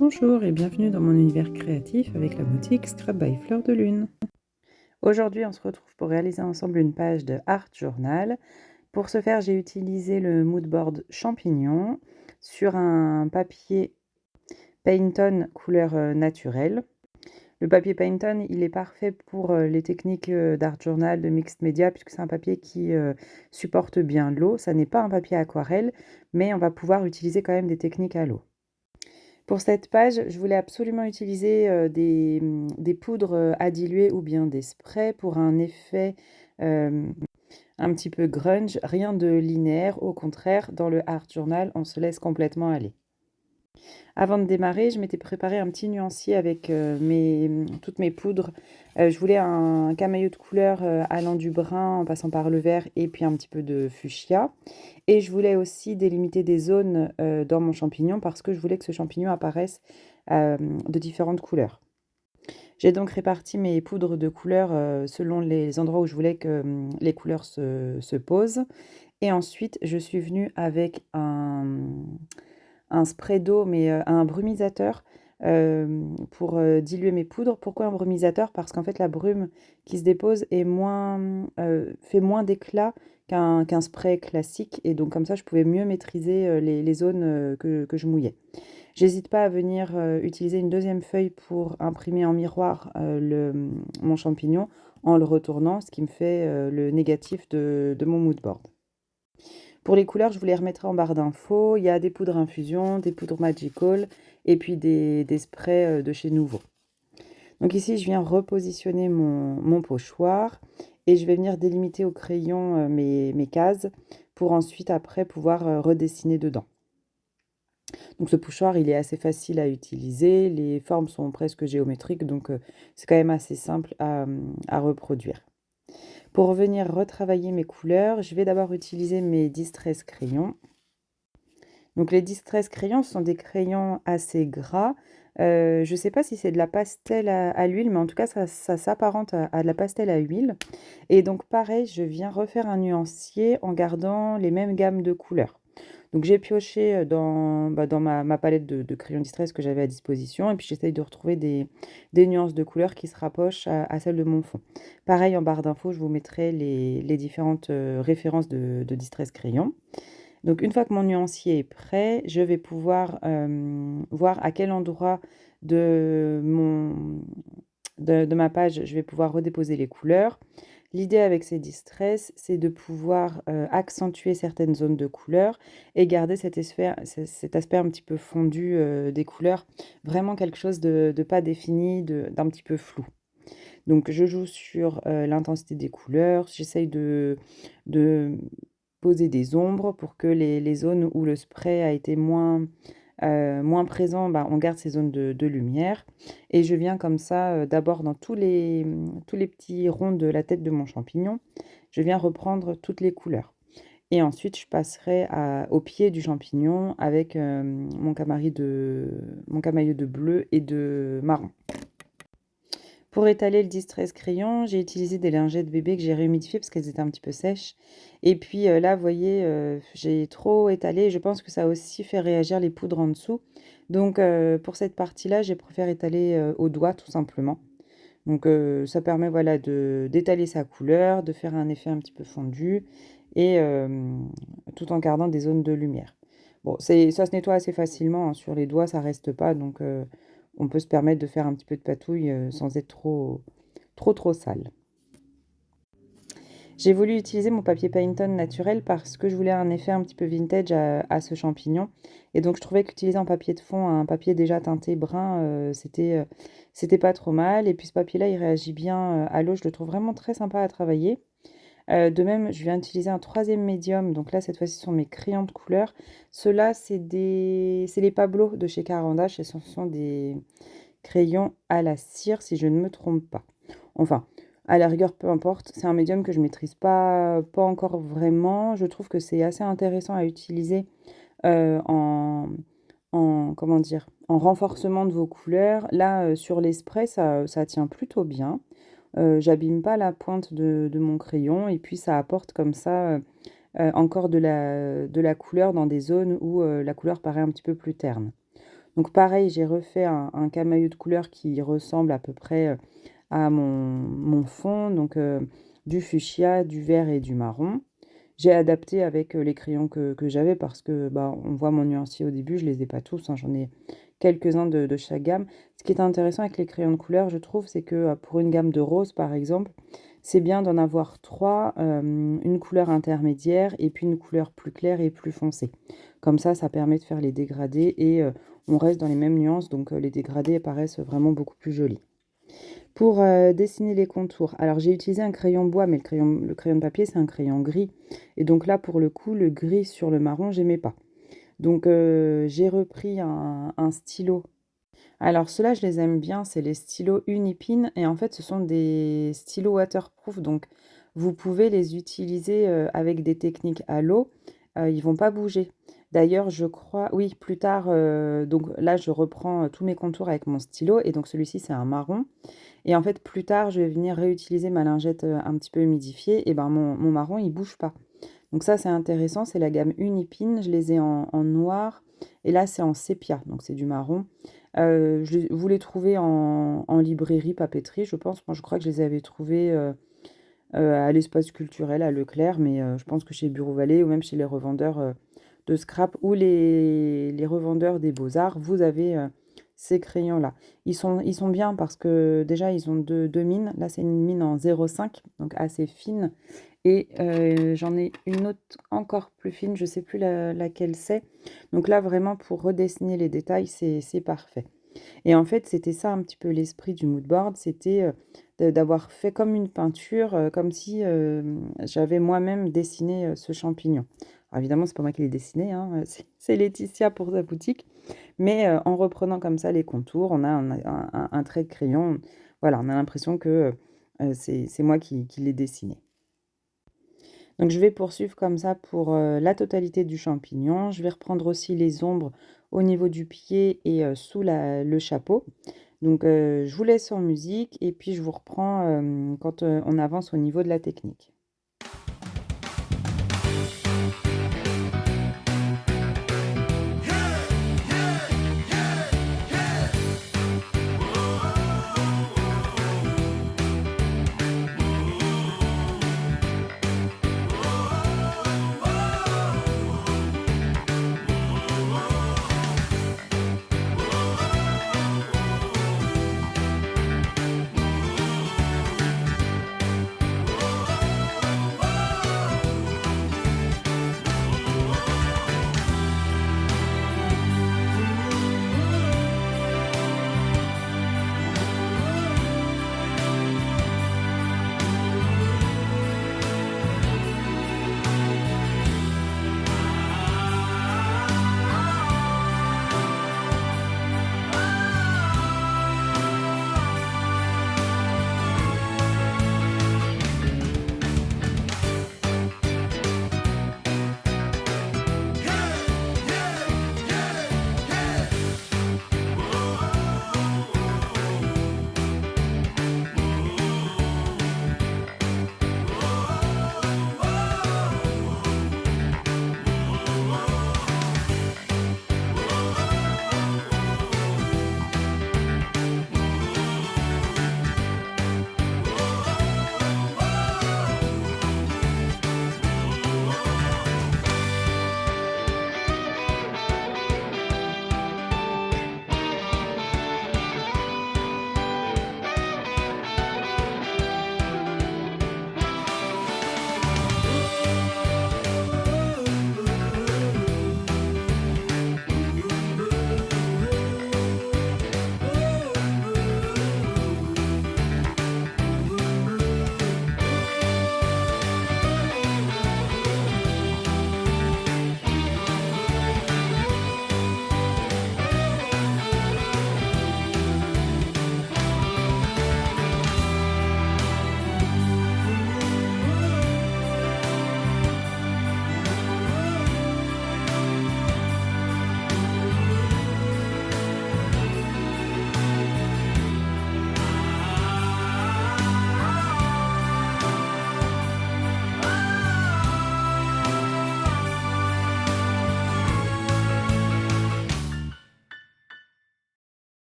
Bonjour et bienvenue dans mon univers créatif avec la boutique Scrap by Fleur de Lune. Aujourd'hui, on se retrouve pour réaliser ensemble une page de Art Journal. Pour ce faire, j'ai utilisé le mood board champignon sur un papier Painton couleur naturelle. Le papier Painton, il est parfait pour les techniques d'Art Journal, de Mixed Media, puisque c'est un papier qui supporte bien l'eau. Ça n'est pas un papier aquarelle, mais on va pouvoir utiliser quand même des techniques à l'eau. Pour cette page, je voulais absolument utiliser des poudres à diluer ou bien des sprays pour un effet un petit peu grunge, rien de linéaire, au contraire, dans le Art Journal, on se laisse complètement aller. Avant de démarrer, je m'étais préparé un petit nuancier avec toutes mes poudres. Je voulais un camailleux de couleurs allant du brun en passant par le vert et puis un petit peu de fuchsia. Et je voulais aussi délimiter des zones dans mon champignon parce que je voulais que ce champignon apparaisse de différentes couleurs. J'ai donc réparti mes poudres de couleurs selon les endroits où je voulais que les couleurs se posent. Et ensuite, je suis venue avec un spray d'eau, mais un brumisateur pour diluer mes poudres. Pourquoi un brumisateur? Parce qu'en fait, la brume qui se dépose est fait moins d'éclat qu'un spray classique. Et donc, comme ça, je pouvais mieux maîtriser les zones que je mouillais. J'hésite pas à venir utiliser une deuxième feuille pour imprimer en miroir mon champignon en le retournant, ce qui me fait le négatif de mon mood board. Pour les couleurs, je vous les remettrai en barre d'infos. Il y a des poudres infusion, des poudres magical et puis des sprays de chez Nouveau. Donc ici, je viens repositionner mon pochoir et je vais venir délimiter au crayon mes cases pour ensuite, après, pouvoir redessiner dedans. Donc ce pochoir, il est assez facile à utiliser. Les formes sont presque géométriques, donc c'est quand même assez simple à reproduire. Pour venir retravailler mes couleurs, je vais d'abord utiliser mes Distress crayons. Donc les Distress crayons, ce sont des crayons assez gras. Je ne sais pas si c'est de la pastel à l'huile, mais en tout cas, ça s'apparente à de la pastel à huile. Et donc pareil, je viens refaire un nuancier en gardant les mêmes gammes de couleurs. Donc j'ai pioché dans ma palette de crayons Distress que j'avais à disposition et puis j'essaye de retrouver des nuances de couleurs qui se rapprochent à celles de mon fond. Pareil, en barre d'infos, je vous mettrai les différentes références de Distress crayons. Donc une fois que mon nuancier est prêt, je vais pouvoir voir à quel endroit de ma page je vais pouvoir redéposer les couleurs. L'idée avec ces distress, c'est de pouvoir accentuer certaines zones de couleurs et garder cet aspect un petit peu fondu des couleurs, vraiment quelque chose de pas défini, d'un petit peu flou. Donc je joue sur l'intensité des couleurs, j'essaye de poser des ombres pour que les zones où le spray a été moins présent, on garde ces zones de lumière. Et je viens comme ça, d'abord dans tous les petits ronds de la tête de mon champignon, je viens reprendre toutes les couleurs. Et ensuite, je passerai au pied du champignon avec mon camailleux de bleu et de marron. Pour étaler le distress crayon, j'ai utilisé des lingettes bébé que j'ai réhumidifiées parce qu'elles étaient un petit peu sèches. Et puis là, vous voyez, j'ai trop étalé. Je pense que ça a aussi fait réagir les poudres en dessous. Donc pour cette partie-là, j'ai préféré étaler au doigt tout simplement. Donc ça permet voilà, d'étaler sa couleur, de faire un effet un petit peu fondu et tout en gardant des zones de lumière. Bon, ça se nettoie assez facilement, hein, sur les doigts, ça reste pas, donc on peut se permettre de faire un petit peu de patouille sans être trop sale. J'ai voulu utiliser mon papier Painton naturel parce que je voulais un effet un petit peu vintage à ce champignon. Et donc je trouvais qu'utiliser en papier de fond un papier déjà teinté brun, c'était pas trop mal. Et puis ce papier-là, il réagit bien à l'eau. Je le trouve vraiment très sympa à travailler. De même, je viens d'utiliser un troisième médium. Donc là, cette fois-ci, ce sont mes crayons de couleur. Ceux-là, c'est les Pablo de chez Carandache. Et ce sont des crayons à la cire, si je ne me trompe pas. Enfin, à la rigueur, peu importe. C'est un médium que je maîtrise pas encore vraiment. Je trouve que c'est assez intéressant à utiliser comment dire, en renforcement de vos couleurs. Là, sur les sprays, ça tient plutôt bien. J'abîme pas la pointe de mon crayon et puis ça apporte comme ça encore de la couleur dans des zones où la couleur paraît un petit peu plus terne. Donc pareil, j'ai refait un camailleux de couleurs qui ressemble à peu près à mon fond, donc du fuchsia, du vert et du marron. J'ai adapté avec les crayons que j'avais parce que bah, on voit mon nuancier au début, je les ai pas tous, hein, j'en ai quelques-uns de chaque gamme. Ce qui est intéressant avec les crayons de couleur, je trouve, c'est que pour une gamme de rose, par exemple, c'est bien d'en avoir trois, une couleur intermédiaire et puis une couleur plus claire et plus foncée. Comme ça permet de faire les dégradés et on reste dans les mêmes nuances, donc les dégradés paraissent vraiment beaucoup plus jolis. Pour dessiner les contours, alors j'ai utilisé un crayon bois, mais le crayon de papier, c'est un crayon gris. Et donc là, pour le coup, le gris sur le marron, j'aimais pas. Donc j'ai repris un stylo. Alors ceux-là, je les aime bien, c'est les stylos Unipin. Et en fait, ce sont des stylos waterproof. Donc vous pouvez les utiliser avec des techniques à l'eau. Ils vont pas bouger. D'ailleurs, je crois, oui, plus tard, donc là, je reprends tous mes contours avec mon stylo. Et donc celui-ci, c'est un marron. Et en fait, plus tard, je vais venir réutiliser ma lingette un petit peu humidifiée. Et ben mon marron, il bouge pas. Donc ça, c'est intéressant. C'est la gamme Unipin. Je les ai en noir. Et là, c'est en sépia. Donc c'est du marron. Vous les trouvez en librairie, papeterie, je pense. Moi, je crois que je les avais trouvés à l'espace culturel, à Leclerc. Mais je pense que chez Bureau Vallée ou même chez les revendeurs de scrap ou les revendeurs des beaux-arts, vous avez ces crayons-là. Ils sont bien parce que déjà, ils ont deux mines. Là, c'est une mine en 0,5, donc assez fine. Et j'en ai une autre encore plus fine, je ne sais plus laquelle c'est. Donc là, vraiment, pour redessiner les détails, c'est parfait. Et en fait, c'était ça un petit peu l'esprit du mood board, c'était d'avoir fait comme une peinture, comme si j'avais moi-même dessiné ce champignon. Alors évidemment, c'est pas moi qui l'ai dessiné, hein, c'est Laetitia pour sa boutique. Mais en reprenant comme ça les contours, on a un trait de crayon. Voilà, on a l'impression que c'est moi qui l'ai dessiné. Donc je vais poursuivre comme ça pour la totalité du champignon. Je vais reprendre aussi les ombres au niveau du pied et sous le chapeau. Donc je vous laisse en musique et puis je vous reprends quand on avance au niveau de la technique.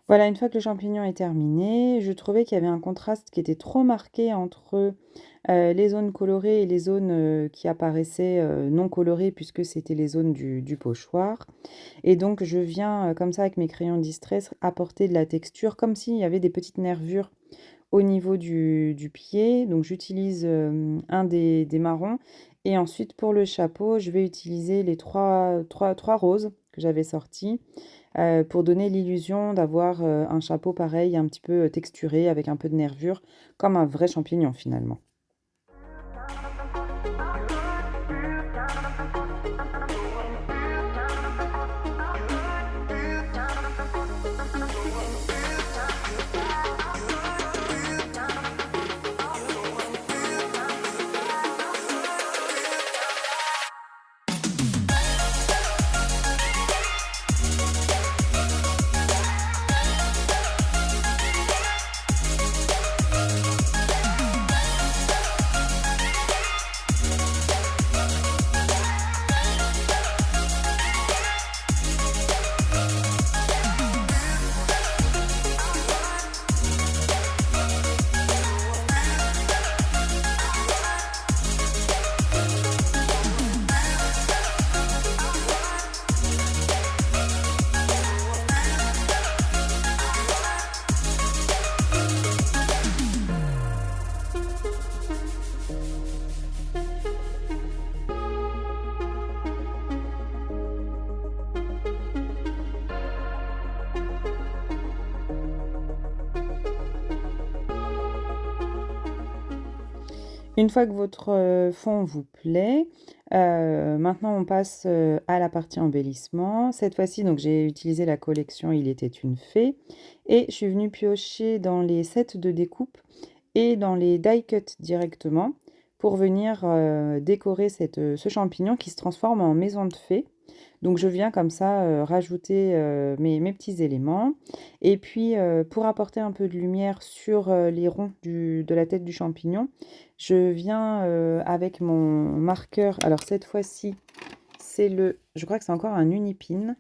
Voilà, une fois que le champignon est terminé, je trouvais qu'il y avait un contraste qui était trop marqué entre les zones colorées et les zones qui apparaissaient non colorées puisque c'était les zones du pochoir. Et donc je viens comme ça avec mes crayons Distress apporter de la texture comme s'il y avait des petites nervures au niveau du pied. Donc j'utilise un des marrons et ensuite pour le chapeau, je vais utiliser les trois roses que j'avais sortis pour donner l'illusion d'avoir un chapeau pareil, un petit peu texturé avec un peu de nervure, comme un vrai champignon finalement. Une fois que votre fond vous plaît, maintenant on passe à la partie embellissement. Cette fois-ci, donc j'ai utilisé la collection Il était une fée et je suis venue piocher dans les sets de découpe et dans les die cut directement pour venir décorer ce champignon qui se transforme en maison de fée. Donc je viens comme ça rajouter mes petits éléments. Et puis pour apporter un peu de lumière sur les ronds de la tête du champignon, je viens avec mon marqueur. Alors cette fois-ci, je crois que c'est encore un Unipin,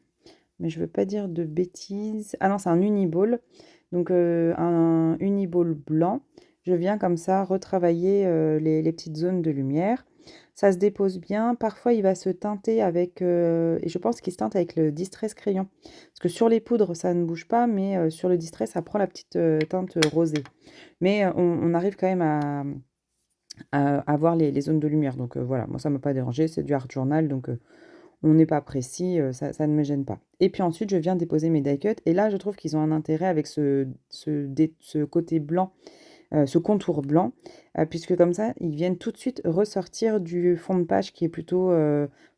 mais je ne veux pas dire de bêtises. Ah non, c'est un Uniball. Donc un Uniball blanc. Je viens comme ça retravailler les petites zones de lumière. Ça se dépose bien. Parfois, il va se teinter avec... et je pense qu'il se teinte avec le Distress crayon. Parce que sur les poudres, ça ne bouge pas, mais sur le Distress, ça prend la petite teinte rosée. Mais on arrive quand même à avoir les zones de lumière. Donc voilà, moi, ça ne m'a pas dérangé. C'est du art journal, donc on n'est pas précis, ça ne me gêne pas. Et puis ensuite, je viens déposer mes die cuts. Et là, je trouve qu'ils ont un intérêt avec ce côté blanc, ce contour blanc, puisque comme ça, ils viennent tout de suite ressortir du fond de page qui est plutôt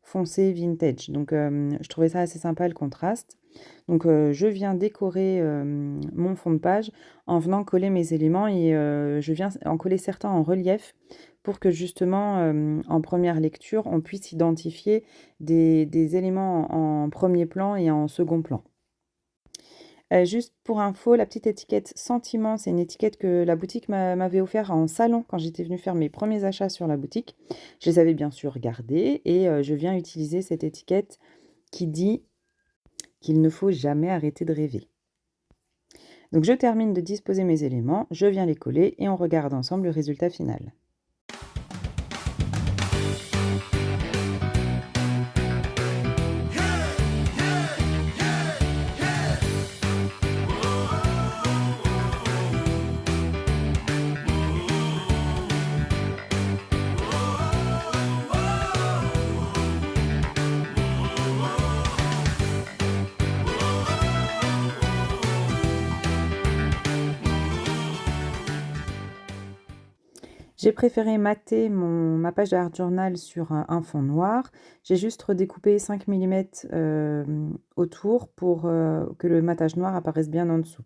foncé vintage. Donc, je trouvais ça assez sympa le contraste. Donc, je viens décorer mon fond de page en venant coller mes éléments et je viens en coller certains en relief pour que justement, en première lecture, on puisse identifier des éléments en premier plan et en second plan. Juste pour info, la petite étiquette Sentiment, c'est une étiquette que la boutique m'avait offert en salon quand j'étais venue faire mes premiers achats sur la boutique. Je les avais bien sûr gardés et je viens utiliser cette étiquette qui dit qu'il ne faut jamais arrêter de rêver. Donc je termine de disposer mes éléments, je viens les coller et on regarde ensemble le résultat final. J'ai préféré mater ma page de Art Journal sur un fond noir. J'ai juste redécoupé 5 mm autour pour que le matage noir apparaisse bien en dessous.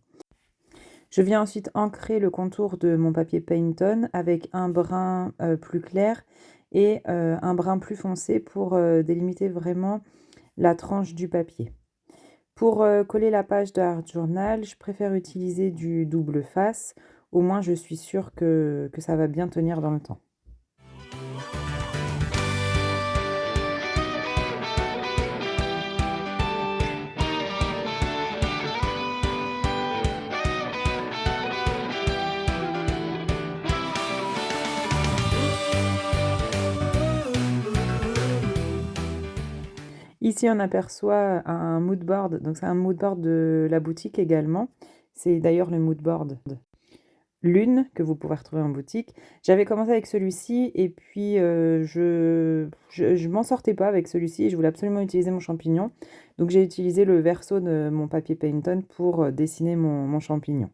Je viens ensuite ancrer le contour de mon papier Painton avec un brun plus clair et un brun plus foncé pour délimiter vraiment la tranche du papier. Pour coller la page de Art Journal, je préfère utiliser du double face. Au moins, je suis sûre que ça va bien tenir dans le temps. Ici, on aperçoit un mood board, donc c'est un mood board de la boutique également. C'est d'ailleurs le mood board Lune que vous pouvez retrouver en boutique. J'avais commencé avec celui-ci et puis je m'en sortais pas avec celui-ci et je voulais absolument utiliser mon champignon. Donc j'ai utilisé le verso de mon papier Painton pour dessiner mon champignon.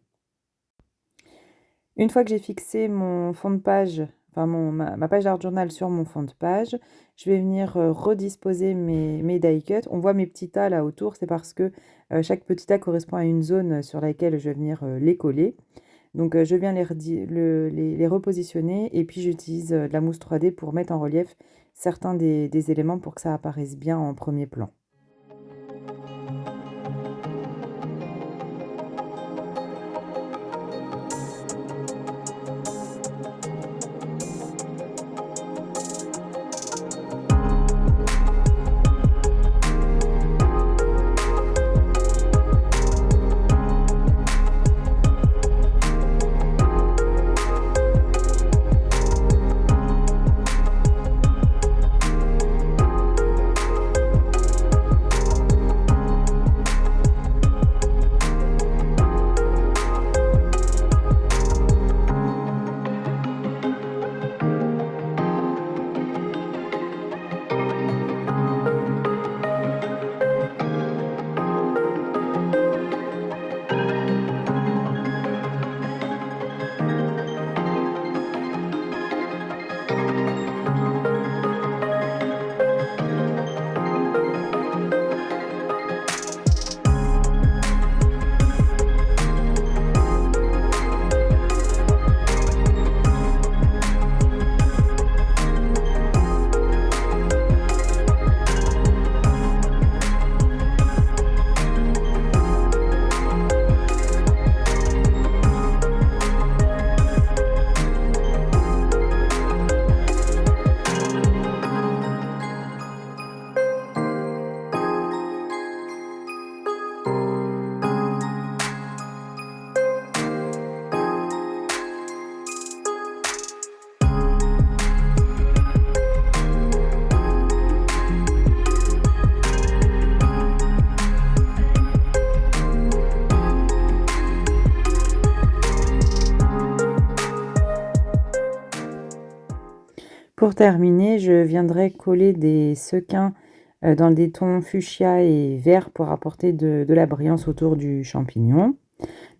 Une fois que j'ai fixé mon fond de page, enfin ma page d'art journal sur mon fond de page, je vais venir redisposer mes die cuts. On voit mes petits tas là autour, c'est parce que chaque petit tas correspond à une zone sur laquelle je vais venir les coller. Donc je viens les repositionner et puis j'utilise de la mousse 3D pour mettre en relief certains des éléments pour que ça apparaisse bien en premier plan. Pour terminer, je viendrai coller des sequins dans des tons fuchsia et vert pour apporter de la brillance autour du champignon.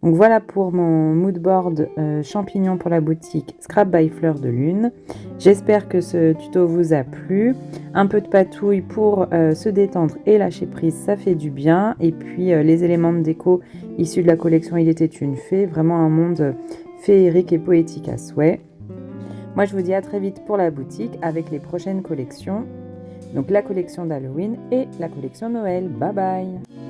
Donc voilà pour mon mood board champignon pour la boutique Scrap by Fleur de Lune. J'espère que ce tuto vous a plu. Un peu de patouille pour se détendre et lâcher prise, ça fait du bien. Et puis les éléments de déco issus de la collection Il était une fée, vraiment un monde féerique et poétique à souhait. Moi, je vous dis à très vite pour la boutique avec les prochaines collections. Donc la collection d'Halloween et la collection Noël. Bye bye!